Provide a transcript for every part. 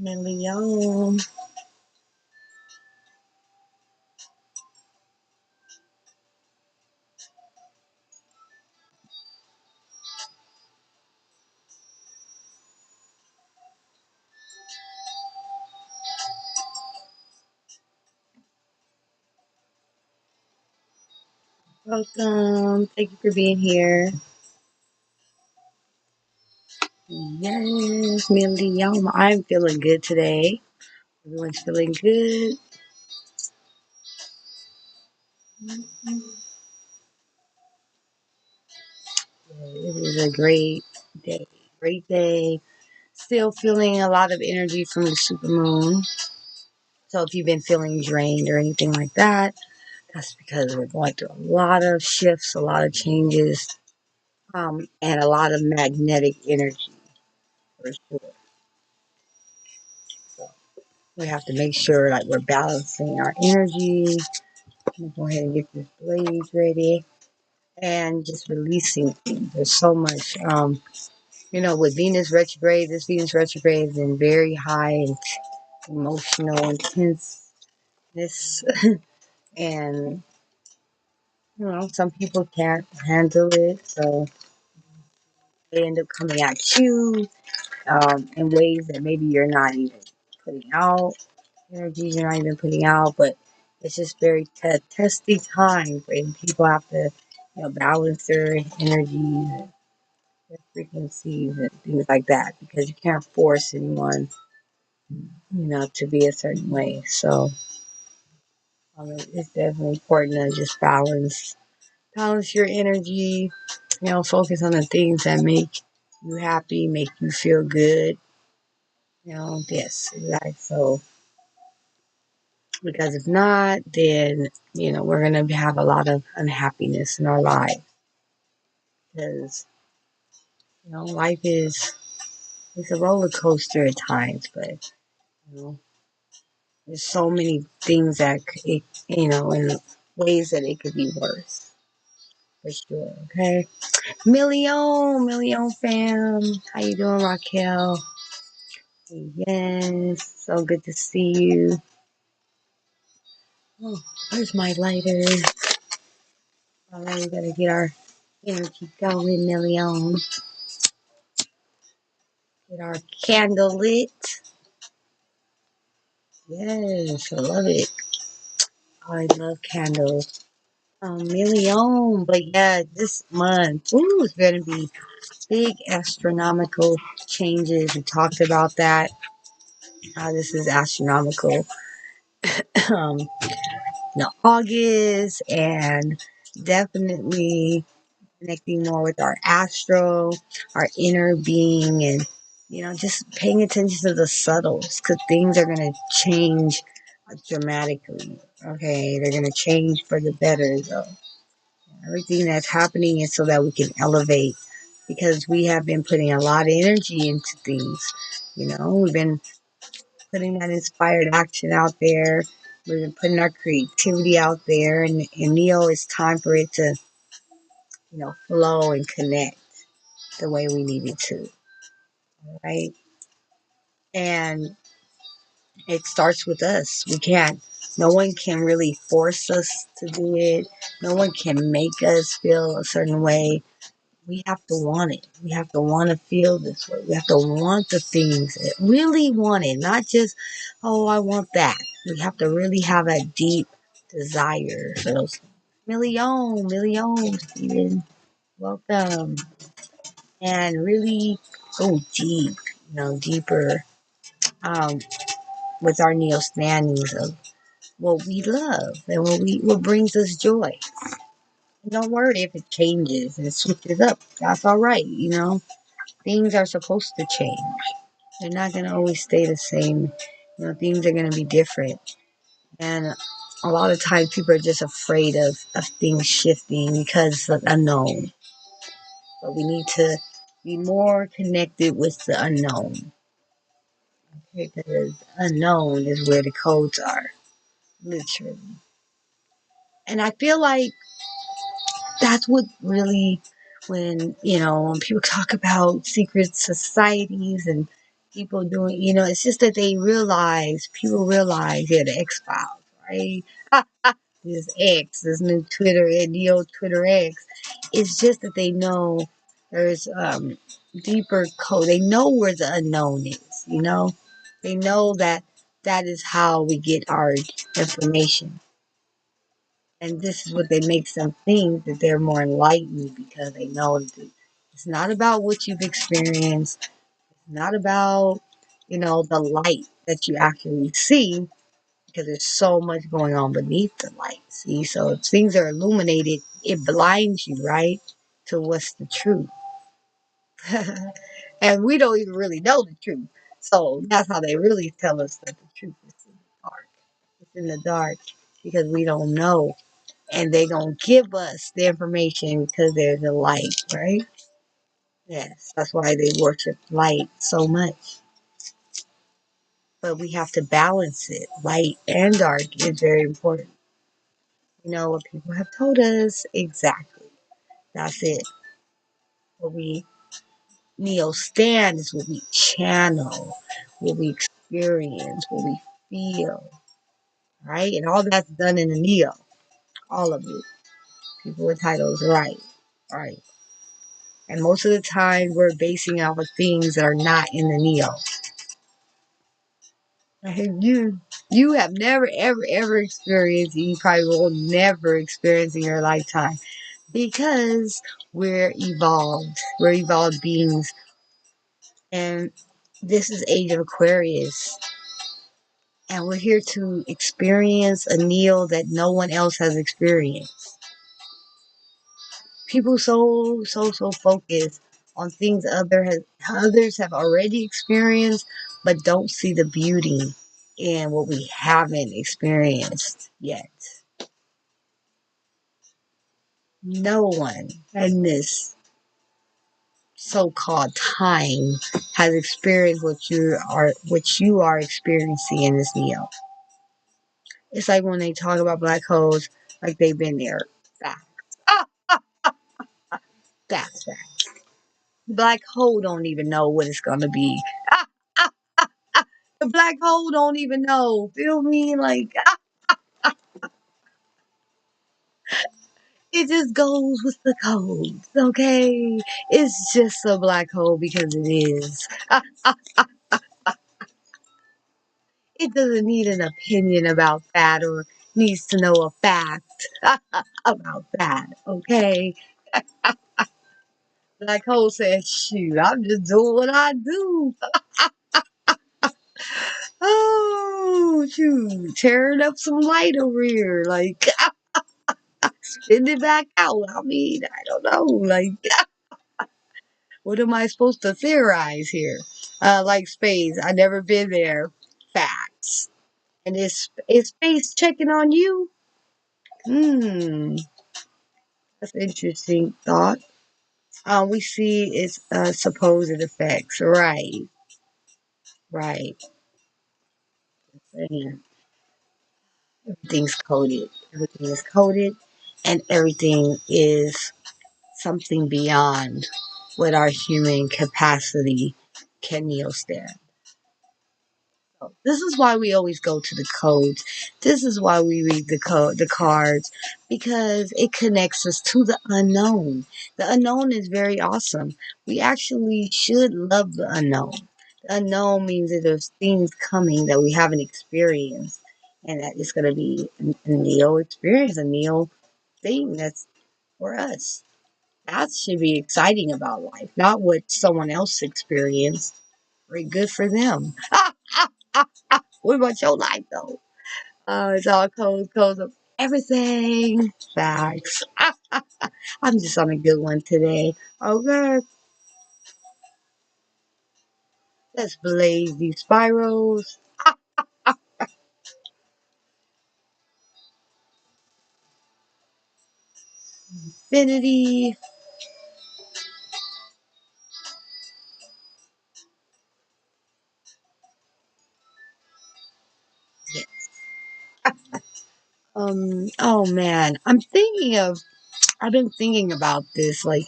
Leo. Welcome. Thank you for being here. Yes, Leo. I'm feeling good today. Everyone's feeling good. It is a great day. Great day. Still feeling a lot of energy from the supermoon. So if you've been feeling drained or anything like that, that's because we're going through a lot of shifts, a lot of changes, and a lot of magnetic energy for sure. So we have to make sure like we're balancing our energy. I'm gonna go ahead and get this blaze ready and just releasing things. There's so much, with Venus retrograde, this Venus retrograde has been very high and emotional, intenseness, and some people can't handle it, so they end up coming at you in ways that maybe you're not even putting out, energies you're not even putting out, but it's just very testy time, and people have to, balance their energies, their frequencies, and things like that, because you can't force anyone, to be a certain way. So it's definitely important to just balance your energy. Focus on the things that make you happy, make you feel good. Yes, exactly. So because if not, then we're gonna have a lot of unhappiness in our life because life is it's a roller coaster at times, but there's so many things that in ways that it could be worse for sure. Okay, million fam, how you doing, Raquel? Yes, so good to see you. Oh, where's my lighter? All right, we gotta get our energy going, million. Get our candle lit. Yes, I love it. I love candles. Million. But yeah, this month, is going to be big astronomical changes. We talked about that. This is astronomical. um, August, and definitely connecting more with our astro, our inner being, and just paying attention to the subtles because things are going to change dramatically. Okay, they're going to change for the better, though. Everything that's happening is so that we can elevate because we have been putting a lot of energy into things. We've been putting that inspired action out there. We've been putting our creativity out there, and Neo, it's time for it to, flow and connect the way we need it to, right? And it starts with us. No one can really force us to do it. No one can make us feel a certain way. We have to want it. We have to want to feel this way. We have to want the things, really want it, not just, oh, I want that. We have to really have a deep desire for those things. Million, Steven. Welcome. And really go deep, deeper um, with our neo standings of what we love and what brings us joy. Don't worry if it changes and switches up. That's all right. Things are supposed to change. They're not going to always stay the same. Things are going to be different. And a lot of times people are just afraid of things shifting because of the unknown. But we need to be more connected with the unknown. Okay, because unknown is where the codes are, literally. And I feel like that's what really, when people talk about secret societies and People doing, it's just that people realize, yeah, the X Files, right? This X, this new Twitter, Neo Twitter X. It's just that they know there's deeper code. They know where the unknown is. They know that that is how we get our information. And this is what they makes them think that they're more enlightened because they know that it's not about what you've experienced. It's not about, the light that you actually see because there's so much going on beneath the light. See, so if things are illuminated, it blinds you, right, to what's the truth. And we don't even really know the truth. So that's how they really tell us that the truth is in the dark. It's in the dark because we don't know. And they don't give us the information because there's a light, right? Yes, that's why they worship light so much. But we have to balance it. Light and dark is very important. You know what people have told us exactly. That's it. What we Neo stand is what we channel, what we experience, what we feel, right? And all that's done in the Neo. All of it. People with titles, right. Right. And most of the time we're basing off of things that are not in the Neo. You have never ever experienced, and you probably will never experience in your lifetime because we're evolved. We're evolved beings, and this is Age of Aquarius, and we're here to experience a Neo that no one else has experienced. People so focused on things others have already experienced, but don't see the beauty in what we haven't experienced yet. No one in this so-called time has experienced what you are experiencing in this Neo. It's like when they talk about black holes, like they've been there. Facts. Ah, that's fact. Black hole don't even know what it's gonna be. Ah, ah, the black hole don't even know. Feel me? Like it just goes with the codes, okay? It's just a black hole because it is. It doesn't need an opinion about that or needs to know a fact about that, okay? Black hole says, shoot, I'm just doing what I do. Oh, shoot, tearing up some light over here, like, spin it back out. I mean, I don't know, like, what am I supposed to theorize here? Like space, I never been there. Facts. And is space checking on you? Hmm, that's an interesting thought. We see its supposed effects. Right, right. Yeah. Everything's coded. Everything is coded, and everything is something beyond what our human capacity can stand. So this is why we always go to the codes. This is why we read the cards, because it connects us to the unknown. The unknown is very awesome. We actually should love the unknown. The unknown means that there's things coming that we haven't experienced, and that it's going to be a Neo experience, a Neo thing that's for us. That should be exciting about life, not what someone else experienced. Very good for them. What about your life though? It's all codes of everything. Facts. I'm just on a good one today. Okay, let's blaze these spirals. Infinity. Oh man, I've been thinking about this, like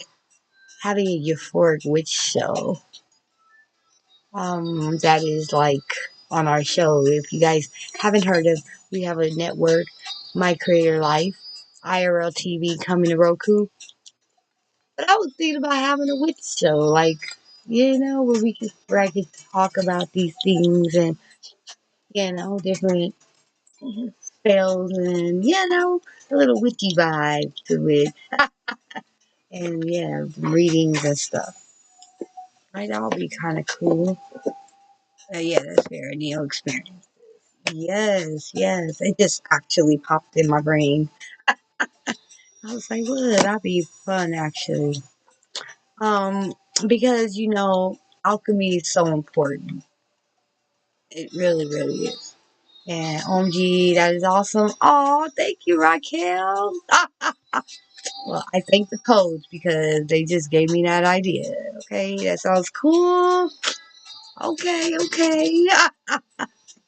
having a euphoric witch show. that is like on our show. If you guys haven't heard of, we have a network, My Creator Life, IRL TV coming to Roku. But I was thinking about having a witch show, like, where I could talk about these things and, different spells and, a little witchy vibe to it. And yeah, readings and stuff. Right, that'll be kind of cool. Yeah, that's very new experience. Yes, yes. It just actually popped in my brain. I was like, "Would that'd be fun actually?" Um, because alchemy is so important. It really, really is. And OMG, that is awesome. Oh, thank you, Raquel. Well, I thank the codes because they just gave me that idea. Okay, that sounds cool. Okay, okay.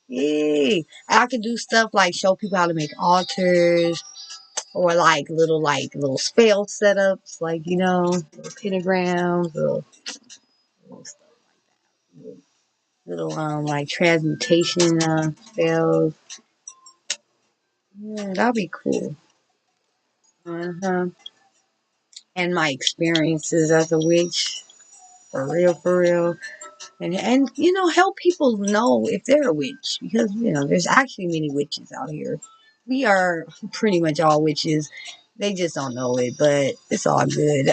Yay. I can do stuff like show people how to make altars or like little spell setups, like little pentagrams, little stuff, little like transmutation spells. Yeah, that'd be cool. Uh-huh. And my experiences as a witch, for real, for real. And help people know if they're a witch, because there's actually many witches out here. We are pretty much all witches. They just don't know it, but it's all good.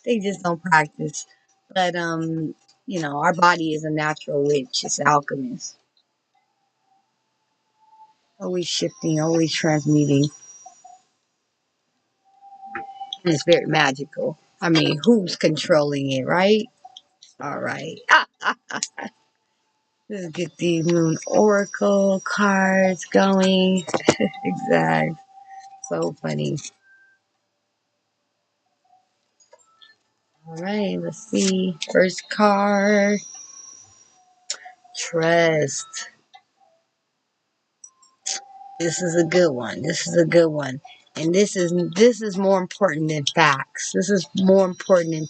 They just don't practice. But our body is a natural witch. It's an alchemist, always shifting, always transmuting, and it's very magical. I mean, who's controlling it, right? All right. Let's get the Moon Oracle cards going. Exact. So funny. All right, let's see. First card, trust. This is a good one. This is a good one. And this is more important than facts. This is more important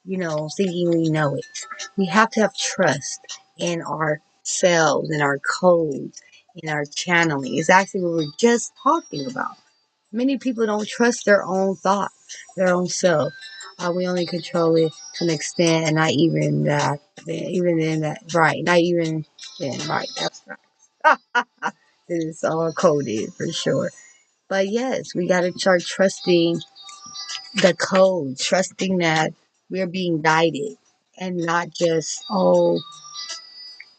than thinking we know it. We have to have trust in ourselves, in our codes, in our channeling. It's actually what we're just talking about. Many people don't trust their own thoughts, their own self. We only control it to an extent, and not even that. Even in that, right? Not even then, right? That's right. It's all coded for sure. But yes, we got to start trusting the code, trusting that we're being guided, and not just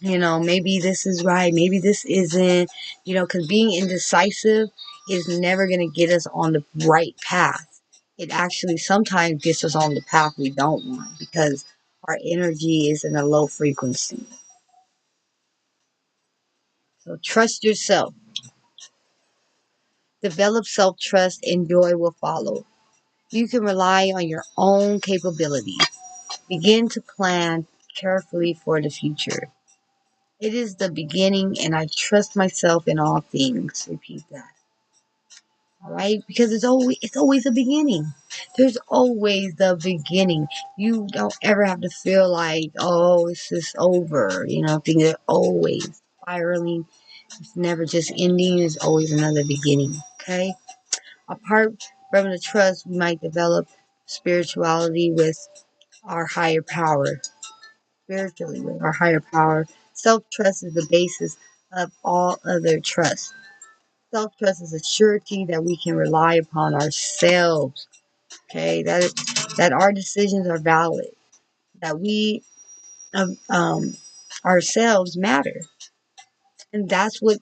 maybe this is right, maybe this isn't, because being indecisive is never going to get us on the right path. It actually sometimes gets us on the path we don't want because our energy is in a low frequency. So trust yourself, develop self trust, and joy will follow. You can rely on your own capabilities. Begin to plan carefully for the future. It is the beginning, and I trust myself in all things. Repeat that. All right, because it's always a beginning. There's always the beginning. You don't ever have to feel like, oh, it's just over. Things are always spiraling. It's never just ending. There's always another beginning. Okay. Apart from the trust, we might develop spirituality with our higher power. Spiritually with our higher power. Self trust is the basis of all other trust. Self trust is a surety that we can rely upon ourselves. Okay, that our decisions are valid. That we ourselves matter, and that's what.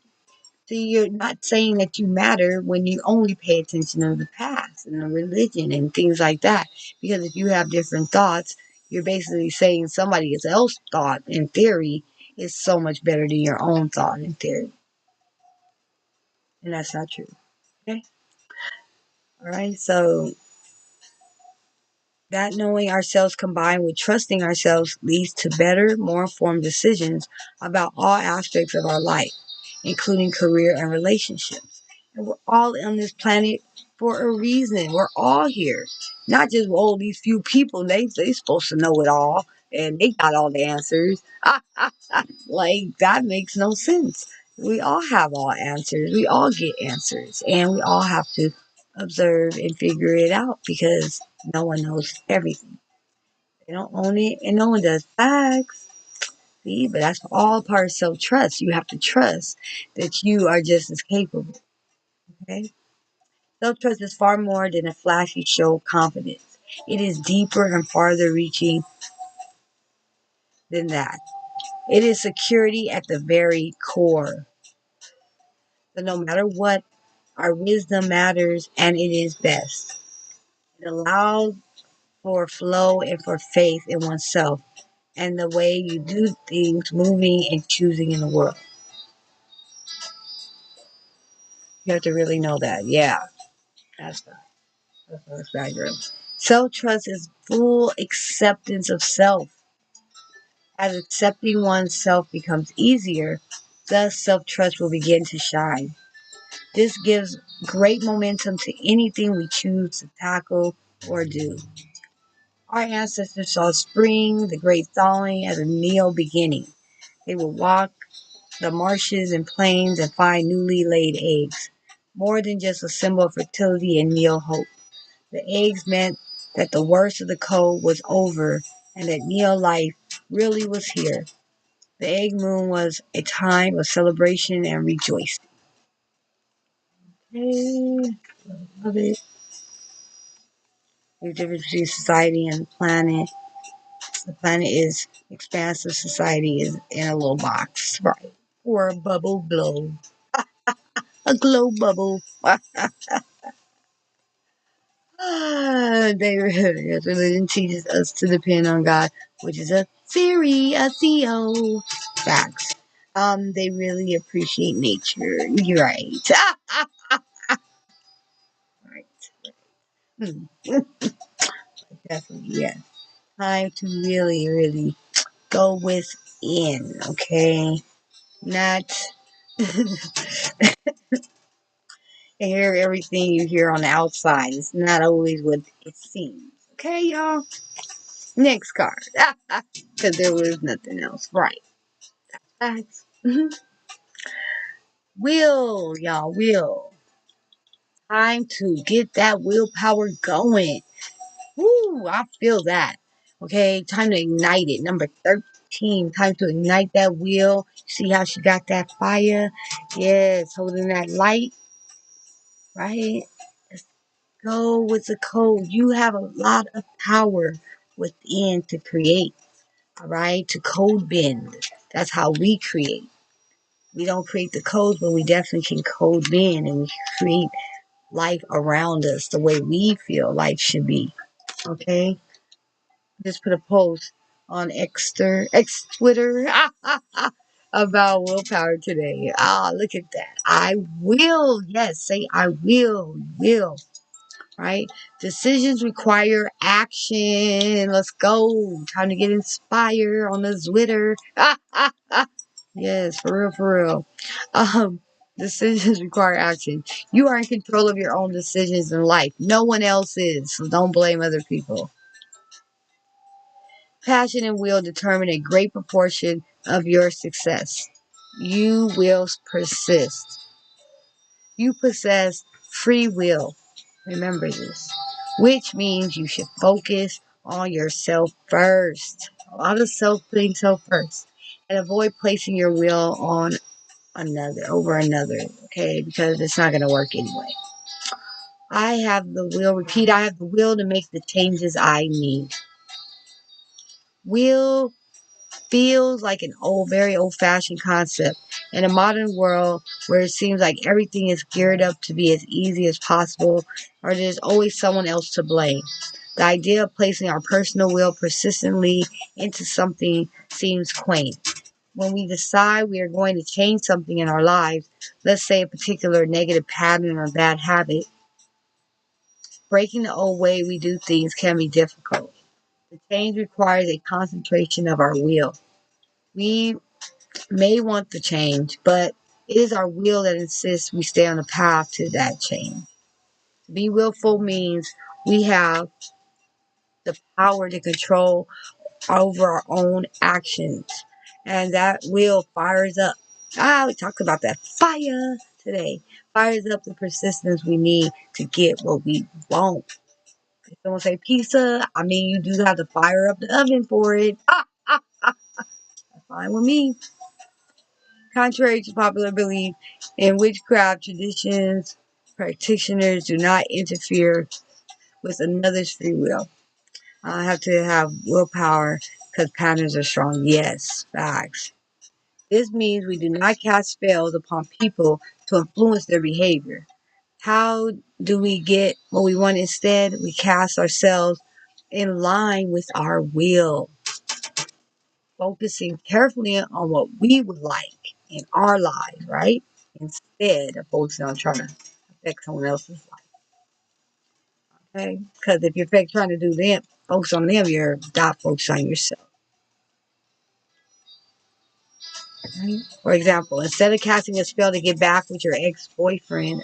See, you're not saying that you matter when you only pay attention to the past and the religion and things like that. Because if you have different thoughts, you're basically saying somebody else's thought in theory is so much better than your own thought in theory. And that's not true. Okay? All right. So that knowing ourselves combined with trusting ourselves leads to better, more informed decisions about all aspects of our life, including career and relationships. And we're all on this planet for a reason. We're all here. Not just, these few people, they supposed to know it all. and they got all the answers. Like, that makes no sense. We all have all answers. We all get answers. And we all have to observe and figure it out because no one knows everything. They don't own it and no one does. Facts. See, but that's all part of self trust. You have to trust that you are just as capable. Okay? Self trust is far more than a flashy show of confidence. It is deeper and farther reaching than that. It is security at the very core. So no matter what, our wisdom matters and it is best. It allows for flow and for faith in oneself and the way you do things, moving and choosing in the world. You have to really know that. Yeah, that's that's right. Self trust is full acceptance of self. As accepting oneself becomes easier, thus self trust will begin to shine. This gives great momentum to anything we choose to tackle or do. Our ancestors saw spring, the great thawing, as a neo beginning. They would walk the marshes and plains and find newly laid eggs, more than just a symbol of fertility and neo hope. The eggs meant that the worst of the cold was over and that neo life really was here. The egg moon was a time of celebration and rejoicing. Hey, love it. The difference between society and the planet. The planet is expansive, society is in a little box, right? Or a bubble globe. A glow bubble. They religion teaches us to depend on God, which is a theory, a theo. Facts. They really appreciate nature. You're right. Right. Definitely, yeah. Time to really, really go within, okay? Not hear everything you hear on the outside. It's not always what it seems. Okay, y'all? Next card. Because there was nothing else. Right. Facts. Will, y'all, will. Time to get that willpower going. Woo, I feel that. Okay, time to ignite it. Number 13, time to ignite that will. See how she got that fire? Yes, holding that light, right? Let's go with the code. You have a lot of power within to create, all right? To code bend. That's how we create. We don't create the codes, but we definitely can code bend and we create life around us the way we feel life should be. Okay? Just put a post on X Twitter about willpower today. Ah, look at that. I will. Yes, say I will. Right? Decisions require action. Let's go. Time to get inspired on the Twitter. Yes, for real, for real. Um, Decisions require action. You are in control of your own decisions in life. No one else is, so don't blame other people. Passion and will determine a great proportion of your success. You will persist. You possess free will. Remember this, which means you should focus on yourself first. A lot of putting self first, and avoid placing your will on another over another. Okay, because it's not going to work anyway. I have the will. Repeat. I have the will to make the changes I need. Will feels like an very old fashioned concept in a modern world where it seems like everything is geared up to be as easy as possible, or there's always someone else to blame. The idea of placing our personal will persistently into something seems quaint. When we decide we are going to change something in our lives, let's say a particular negative pattern or bad habit, breaking the old way we do things can be difficult. The change requires a concentration of our will. We may want the change, but it is our will that insists we stay on the path to that change. To be willful means we have the power to control over our own actions. And that will fires up. We talked about that fire today. Fires up the persistence we need to get what we want. If someone say pizza, I mean you do have to fire up the oven for it. That's fine with me. Contrary to popular belief in witchcraft traditions, practitioners do not interfere with another's free will. I have to have willpower because patterns are strong. Yes, facts. This means we do not cast spells upon people to influence their behavior. How do we get what we want instead? We cast ourselves in line with our will, focusing carefully on what we would like in our lives, right? Instead of focusing on trying to affect someone else's life. Okay? Because if you're trying to do them, focus on them, you're not focused on yourself. Right? For example, instead of casting a spell to get back with your ex-boyfriend,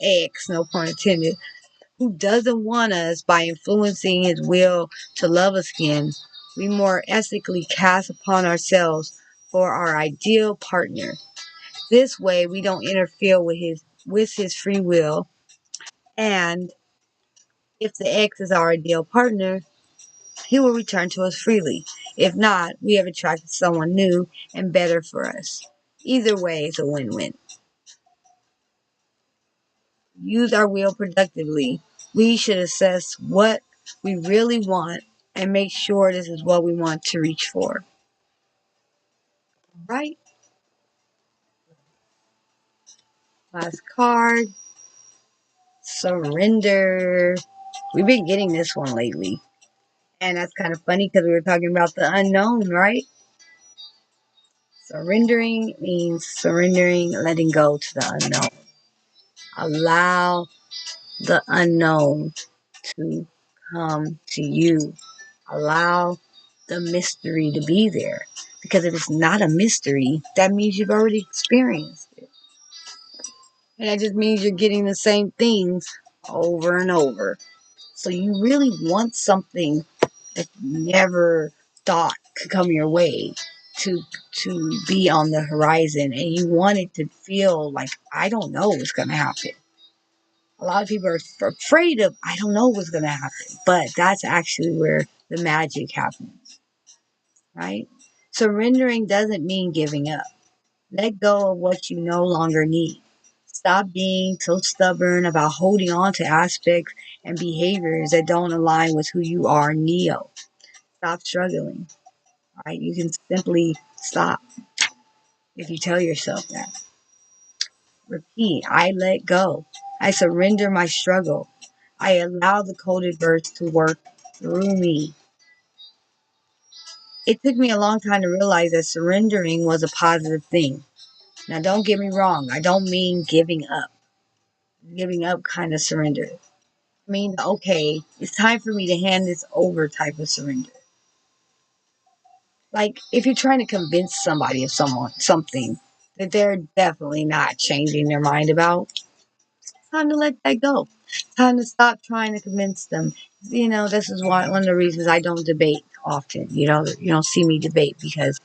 ex, no pun intended, who doesn't want us by influencing his will to love us again, we more ethically cast upon ourselves for our ideal partner. This way, we don't interfere with his free will, and if the ex is our ideal partner, he will return to us freely. If not, we have attracted someone new and better for us. Either way, it's a win-win. Use our will productively. We should assess what we really want and make sure this is what we want to reach for. Right? Last card. Surrender. We've been getting this one lately. And that's kind of funny because we were talking about the unknown, right? Surrendering means surrendering, letting go to the unknown. Allow the unknown to come to you. Allow the mystery to be there. Because if it's not a mystery, that means you've already experienced it. And that just means you're getting the same things over and over. So you really want something that you never thought could come your way to be on the horizon, and you want it to feel like I don't know what's gonna happen. A lot of people are afraid of I don't know what's gonna happen, but that's actually where the magic happens, right? Surrendering doesn't mean giving up. Let go of what you no longer need. Stop being so stubborn about holding on to aspects and behaviors that don't align with who you are, Neo. Stop struggling. Right? You can simply stop if you tell yourself that. Repeat, I let go. I surrender my struggle. I allow the coded verse to work through me. It took me a long time to realize that surrendering was a positive thing. Now, don't get me wrong. I don't mean giving up. Giving up kind of surrender. I mean, okay, it's time for me to hand this over type of surrender. Like, if you're trying to convince somebody of something that they're definitely not changing their mind about, time to let that go. Time to stop trying to convince them. This is one of the reasons I don't debate often. You don't see me debate because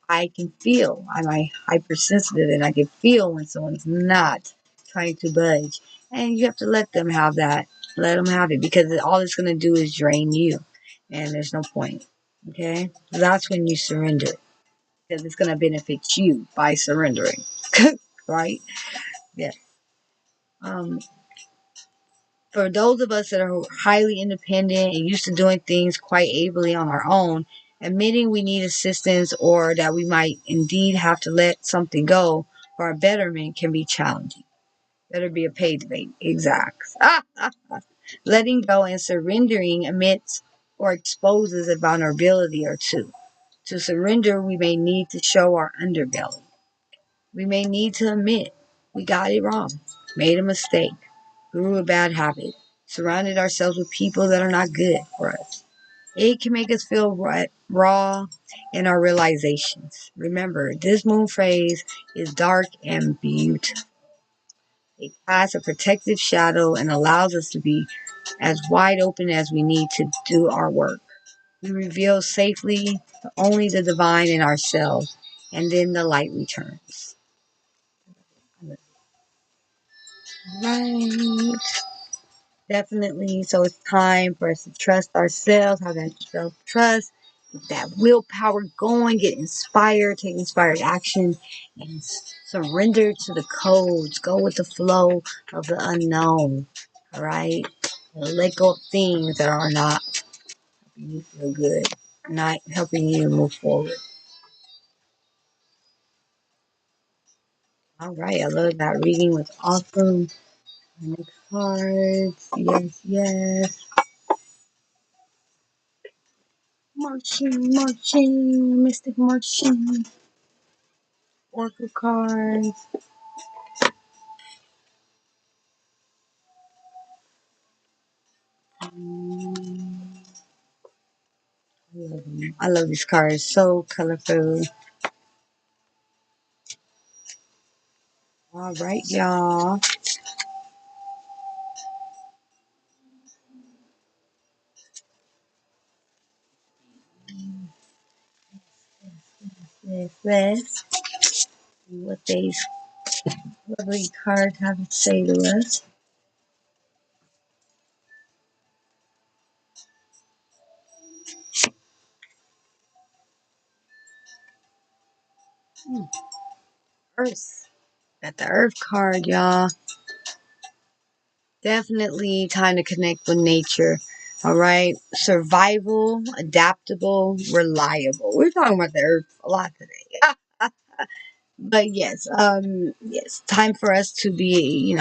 I can feel. I'm hypersensitive and I can feel when someone's not trying to budge. And you have to let them have that. Let them have it because all it's going to do is drain you. And there's no point. Okay? That's when you surrender because it's going to benefit you by surrendering. Right? Yeah. Um, for those of us that are highly independent and used to doing things quite ably on our own, admitting we need assistance or that we might indeed have to let something go for our betterment can be challenging. Better be a paid debate. Exact. Letting go and surrendering admits or exposes a vulnerability or two. To surrender, we may need to show our underbelly. We may need to admit we got it wrong, made a mistake, grew a bad habit, surrounded ourselves with people that are not good for us. It can make us feel raw in our realizations. Remember, this moon phase is dark and beautiful. It casts a protective shadow and allows us to be as wide open as we need to do our work. We reveal safely only the divine in ourselves, and then the light returns. Right. Definitely. So it's time for us to trust ourselves, have that self trust, get that willpower going, get inspired, take inspired action, and surrender to the codes. Go with the flow of the unknown. All right. Let go of things that are not helping you feel good, not helping you move forward. All right. I love that reading was awesome. Next cards. Yes, yes. Marching, marching, Mystic Marching. Oracle cards. I love these cards. So colorful. All right, y'all. Let's see what these lovely cards have to say to us. Earth. Got the Earth card, y'all. Definitely time to connect with nature. All right. Survival, adaptable, reliable. We're talking about the Earth a lot today. But yes, time for us to be,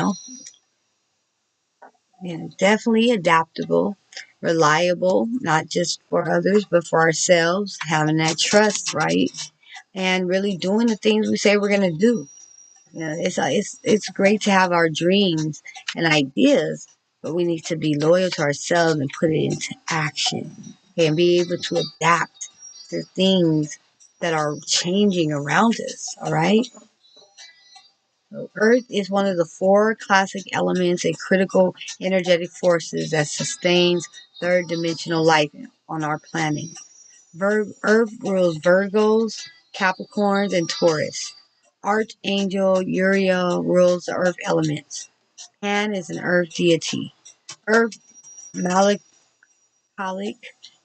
definitely adaptable, reliable, not just for others, but for ourselves, having that trust, right? And really doing the things we say we're going to do. It's great to have our dreams and ideas, but we need to be loyal to ourselves and put it into action, okay, and be able to adapt to things that are changing around us, all right? So Earth is one of the four classic elements and critical energetic forces that sustains third dimensional life on our planet. Earth rules Virgos, Capricorns, and Taurus. Archangel Uriel rules the earth elements. Pan is an earth deity. Earth Malakalik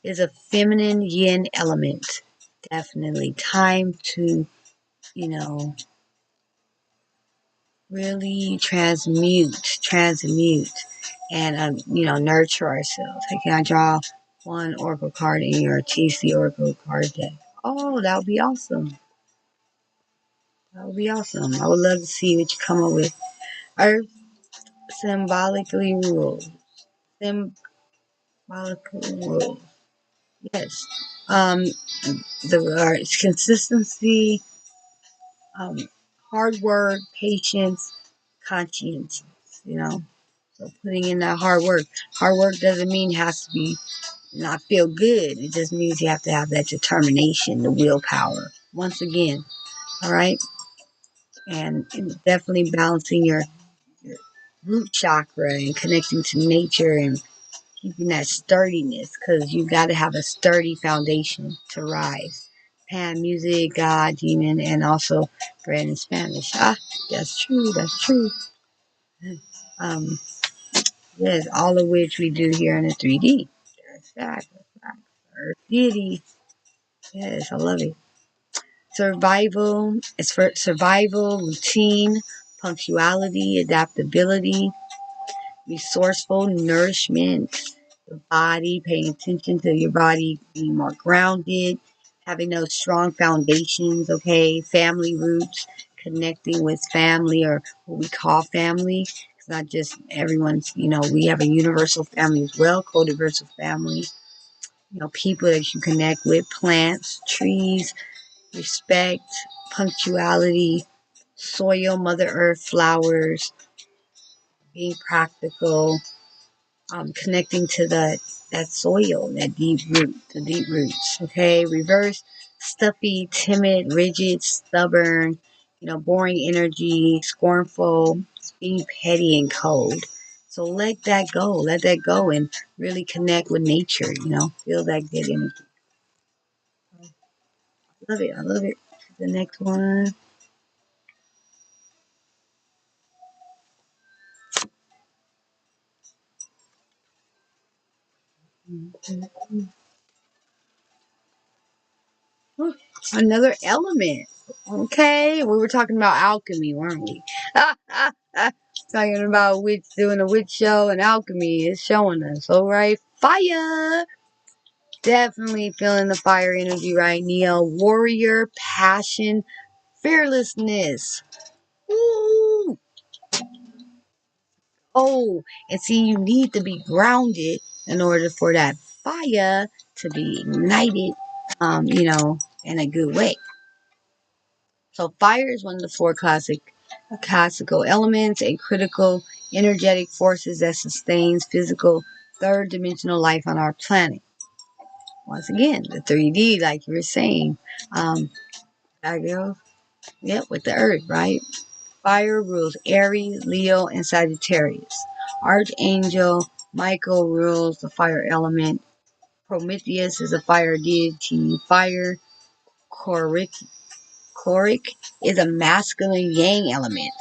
is a feminine yin element. Definitely time to, you know, really transmute, and nurture ourselves. Hey, can I draw one oracle card in your TC oracle card deck? Oh, that would be awesome. That would be awesome. I would love to see what you come up with. Earth symbolically rules. Symbolically rules. Yes. Um, its consistency, um, hard work, patience, conscience. You know, so putting in that hard work. Hard work doesn't mean it has to be not feel good. It just means you have to have that determination, the willpower. Once again, all right, and definitely balancing your root chakra and connecting to nature and keeping that sturdiness because you got to have a sturdy foundation to rise. Pan, music, God, demon, and also bread in Spanish. Ah, that's true. That's true. Um, yes, all of which we do here in the 3D. That's fact. That's fact. Earth deity. Yes, I love it. Survival. It's for survival, routine, punctuality, adaptability, resourceful, nourishment. The body, paying attention to your body, being more grounded, having those strong foundations, okay? Family roots, connecting with family or what we call family. It's not just everyone's, we have a universal family as well, co-diversal family. People that you connect with, plants, trees, respect, punctuality, soil, Mother Earth, flowers, being practical, connecting to that soil, that deep root, the deep roots. Okay, reverse, stuffy, timid, rigid, stubborn, boring energy, scornful, being petty and cold. So let that go. Let that go and really connect with nature, Feel that good energy. I love it. I love it. The next one. Another element. Okay. We were talking about alchemy, weren't we? Talking about doing a witch show and alchemy is showing us. All right. Fire. Definitely feeling the fire energy right, Neo. Warrior, passion, fearlessness. Ooh. Oh, and see, you need to be grounded in order for that fire to be ignited, in a good way. So fire is one of the four classical elements, a critical energetic forces that sustains physical third dimensional life on our planet. Once again, the 3D, like you were saying, back there, yep, with the earth, right? Fire rules Aries, Leo, and Sagittarius. Archangel Michael rules the fire element. Prometheus is a fire deity. Fire Choric is a masculine yang element.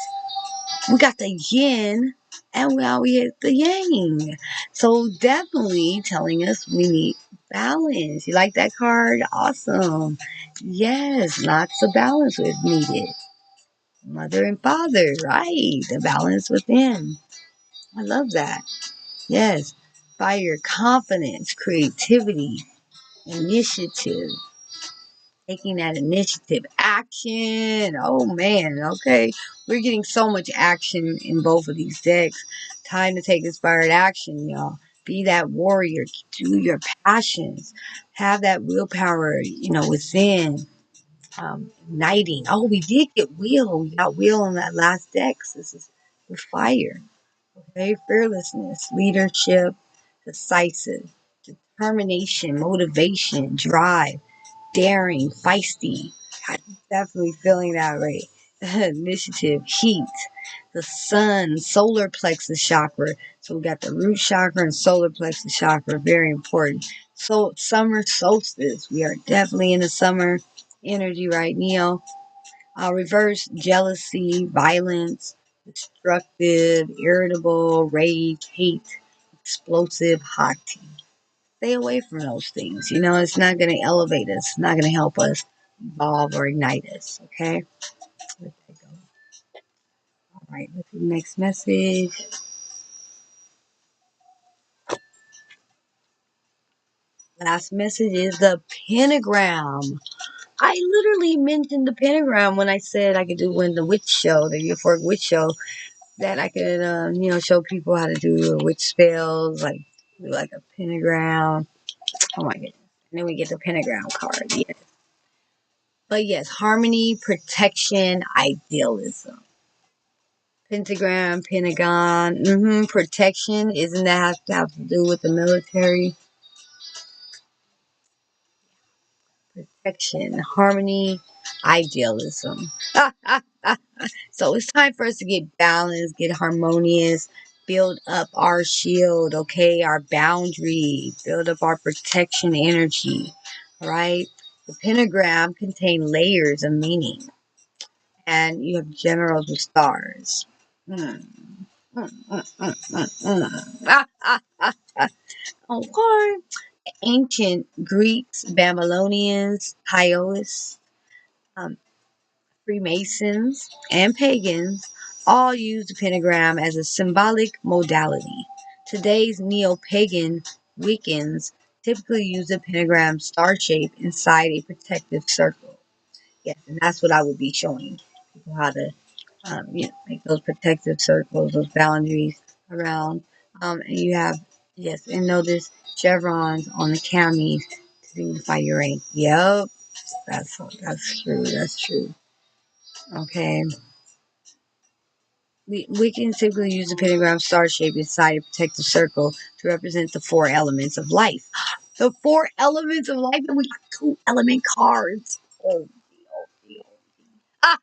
We got the yin, and now we hit the yang. So definitely telling us we need balance. You like that card? Awesome. Yes, lots of balance is needed. Mother and father, right? The balance within. I love that. Yes. Fire, confidence, creativity, initiative, taking that initiative, action. Oh man, okay. We're getting so much action in both of these decks. Time to take inspired action, y'all. Be that warrior. Do your passions. Have that willpower, within. Igniting. Oh, we did get wheel. We got wheel on that last deck. So this is with fire. Okay, fearlessness, leadership, decisive, determination, motivation, drive, daring, feisty. I'm definitely feeling that way. Initiative, heat, the sun, solar plexus chakra. So we got the root chakra and solar plexus chakra, very important. So summer solstice, we are definitely in the summer energy right now. Reverse jealousy, violence, destructive, irritable, rage, hate, explosive, haughty. Stay away from those things. It's not going to elevate us. It's not going to help us evolve or ignite us. Okay? Let that go. All right. Let's see the next message. Last message is the pentagram. I literally mentioned the pentagram when I said I could do when the witch show, the euphoric witch show, that I could, show people how to do witch spells, like a pentagram. Oh my goodness. And then we get the pentagram card. Yes. But yes, harmony, protection, idealism. Pentagram, pentagon, protection. Isn't that have to do with the military? Protection, harmony, idealism. So it's time for us to get balanced, get harmonious, build up our shield, okay, our boundary, build up our protection energy, right? The pentagram contains layers of meaning, and you have generals with stars. Mm, mm, mm, Okay. Ancient Greeks, Babylonians, Taoists, um, Freemasons, and pagans all used the pentagram as a symbolic modality. Today's neo-pagan Wiccans typically use the pentagram star shape inside a protective circle. Yes, and that's what I would be showing people how to, make those protective circles, those boundaries around. And you have, yes, and notice chevrons on the camis to signify your rank. Yep, that's true. That's true. Okay. We can typically use the pentagram star shape inside a protective circle to represent the four elements of life. The four elements of life, and we got two element cards. Oh, ah,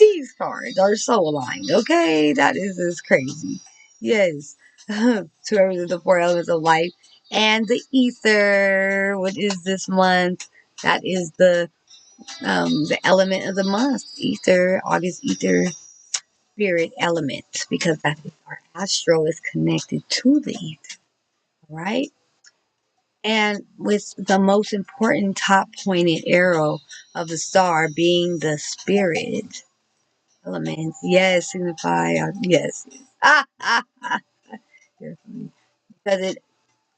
these cards are so aligned. Okay, that is crazy. Yes. To represent the four elements of life. And the ether, what is this month? That is the element of the month. Ether, August ether, spirit element, because that is our astro is connected to the ether. Right? And with the most important top pointed arrow of the star being the spirit elements. Yes, signify, yes. Ah, ah, ah. Because it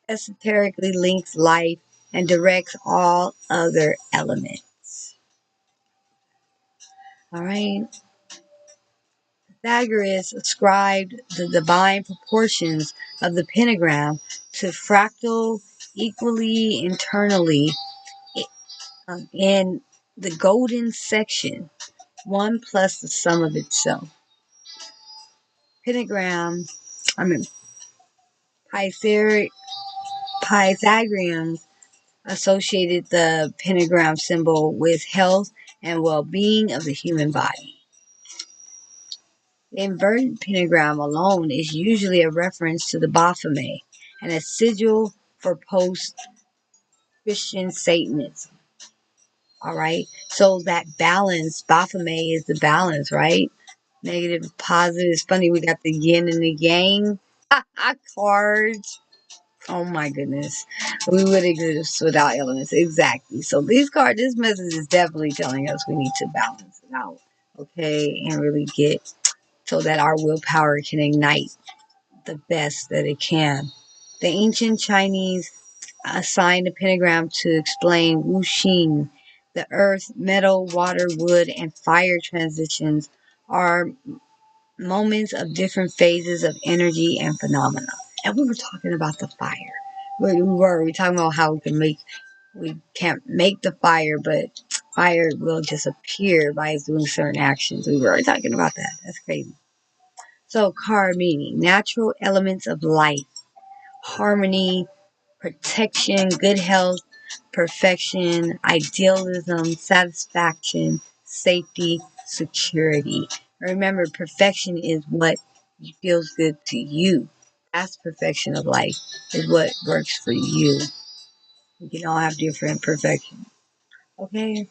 esoterically links life and directs all other elements. All right. Pythagoras ascribed the divine proportions of the pentagram to fractal equally internally in the golden section, one plus the sum of itself. Pentagram, I mean, Pythagoreans associated the pentagram symbol with health and well-being of the human body. The inverted pentagram alone is usually a reference to the Baphomet and a sigil for post-Christian Satanism. All right, so that balance, Baphomet is the balance, right? Negative, positive. It's funny, we got the yin and the yang cards. Oh my goodness. We would exist without elements. Exactly. So these cards, this message is definitely telling us we need to balance it out. Okay. And really get so that our willpower can ignite the best that it can. The ancient Chinese assigned a pentagram to explain Wu Xing. The earth, metal, water, wood, and fire transitions are moments of different phases of energy and phenomena. And we were talking about the fire. We were talking about how we can't make the fire, but fire will just appear by doing certain actions. We were already talking about that. That's crazy. So, card meaning natural elements of life, harmony, protection, good health, perfection, idealism, satisfaction, safety, security. Remember, perfection is what feels good to you. That's perfection of life, is what works for you. We can all have different perfections. Okay?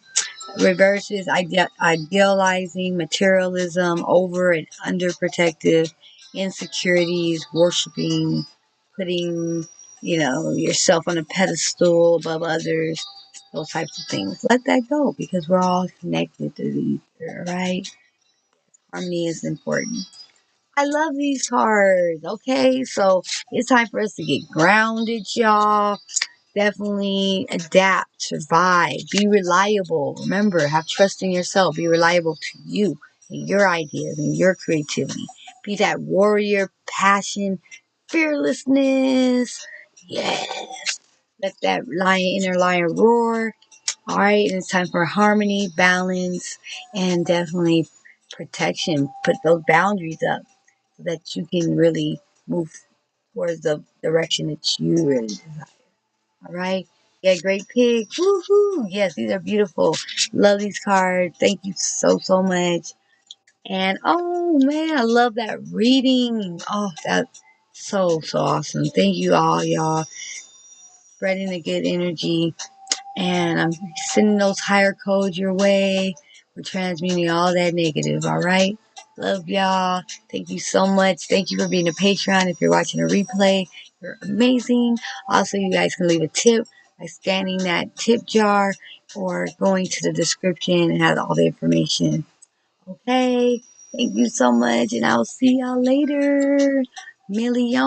Reverse is idealizing, materialism, over and underprotective, insecurities, worshiping, putting, yourself on a pedestal above others, those types of things. Let that go because we're all connected to the ether, right? Harmony is important. I love these cards. Okay, so it's time for us to get grounded, y'all. Definitely adapt, survive, be reliable. Remember, have trust in yourself. Be reliable to you and your ideas and your creativity. Be that warrior, passion, fearlessness. Yes. Let that inner lion roar. All right. And it's time for harmony, balance, and definitely protection. Put those boundaries up so that you can really move towards the direction that you really desire. All right. Yeah, great pick. Woohoo. Yes, these are beautiful. Love these cards. Thank you so, so much. And oh man, I love that reading. Oh, that's so, so awesome. Thank you all, y'all. Spreading the good energy. And I'm sending those higher codes your way. We're transmuting all that negative, all right? Love y'all. Thank you so much. Thank you for being a Patreon. If you're watching a replay, you're amazing. Also, you guys can leave a tip by scanning that tip jar or going to the description and have all the information. Okay? Thank you so much, and I'll see y'all later. Million.